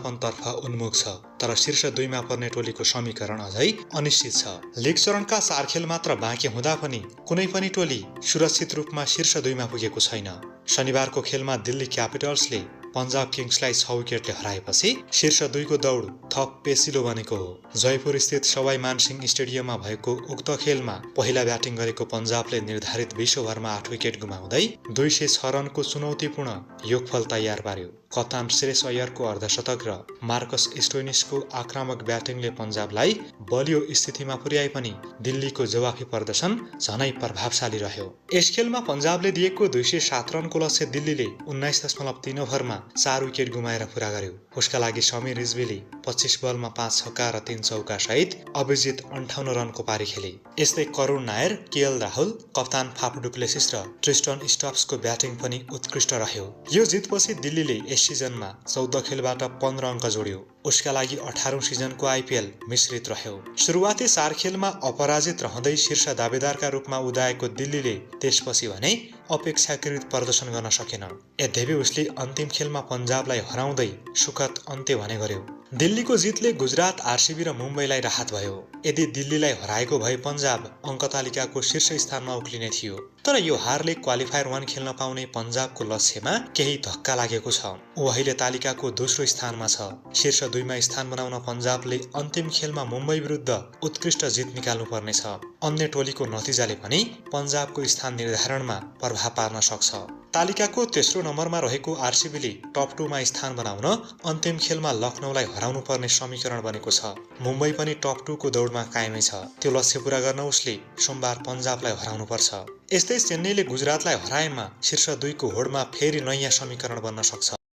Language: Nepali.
समापनतर्फ उन्मुख छ, तर शीर्ष 2मा पर्ने टोलीको समीकरण अझै अनिश्चित छ। लीग चरणका 4 खेल मात्र बाँकी हुँदा पनि कुनै पनि टोली सुरक्षित रूपमा शीर्ष 2मा पुगेको छैन। शनिबारको खेलमा दिल्ली क्यापिटल्सले पन्जाब किङ्सलाई 6 विकेटले हराएपछि शीर्ष 2को दौड थप पेसिलो बनेको हो। जयपुर स्थित सवाई मानसिंह स्टेडियममा भएको उक्त खेलमा पहिला ब्याटिङ गरेको पन्जाबले निर्धारित 20 ओभरमा 8 विकेट गुमाउँदै 206 रनको चुनौतीपूर्ण योगफल तयार पार्यो। कप्तान श्रेयस अय्यरको अर्धशतक र मार्कस स्टोइनिसको आक्रामक ब्याटिङले पन्जाबलाई बलियो स्थितिमा पुर्याए पनि दिल्लीको जवाफी प्रदर्शन झनै प्रभावशाली रह्यो। यस खेलमा पन्जाबले दिएको 207 रनको लक्ष्य दिल्लीले 19.3 ओभरमा 4 विकेट गुमाएर पूरा गर्यो। उसका लागि समीर रिजवीले 25 बलमा 5 छक्का र 3 चौका सहित अभिजित 58 रनको पारी खेले। यस्तै करुण नायर, केएल राहुल, कप्तान फाफ डुप्लेसिस र ट्रिस्टन स्टप्सको ब्याटिङ पनि उत्कृष्ट रह्यो। यो जितपछि दिल्लीले यस सिजनमा 14 खेलबाट 15 अङ्क जोड्यो। उसका लागि 18औं सिजनको आइपिएल मिश्रित रह्यो। सुरुवाती 4 खेलमा अपराजित रहँदै शीर्ष दावेदारका रूपमा उदाएको दिल्लीले त्यसपछि भने अपेक्षाकृत प्रदर्शन गर्न सकेन। यद्यपि उसले अन्तिम खेलमा पन्जाबलाई हराउँदै सुखद अन्त्य भने गर्यो। दिल्लीको जितले गुजरात, आरसीबी र मुम्बईलाई राहत भयो। यदि दिल्लीलाई हराएको भए पन्जाब अङ्क तालिकाको शीर्ष स्थानमा उक्लिने थियो। तर यो हारले क्वालिफायर 1 खेल्न पाउने पन्जाबको लक्ष्यमा केही धक्का लागेको छ। ऊ अहिले तालिकाको दोस्रो स्थानमा छ। शीर्ष 2मा स्थान बनाउन पन्जाबले अन्तिम खेलमा मुम्बई विरुद्ध उत्कृष्ट जित निकाल्नु पर्नेछ। अन्य टोलीको नतिजाले पनि पन्जाबको स्थान निर्धारणमा प्रभाव पार्न सक्छ। तालिकाको तेस्रो नम्बरमा रहेको आरसीबीले टप 2मा स्थान बनाउन अन्तिम खेलमा लखनऊलाई हराउनु पर्ने समीकरण बनेको छ। मुम्बई पनि टप 2को दौडमा कायमै छ। त्यो लक्ष्य पूरा गर्न उसले सोमबार पन्जाबलाई हराउनु पर्छ। यस्तै चेन्नईले गुजरातलाई हराएमा शीर्ष 2को होडमा फेरि नयाँ समीकरण बन्न सक्छ।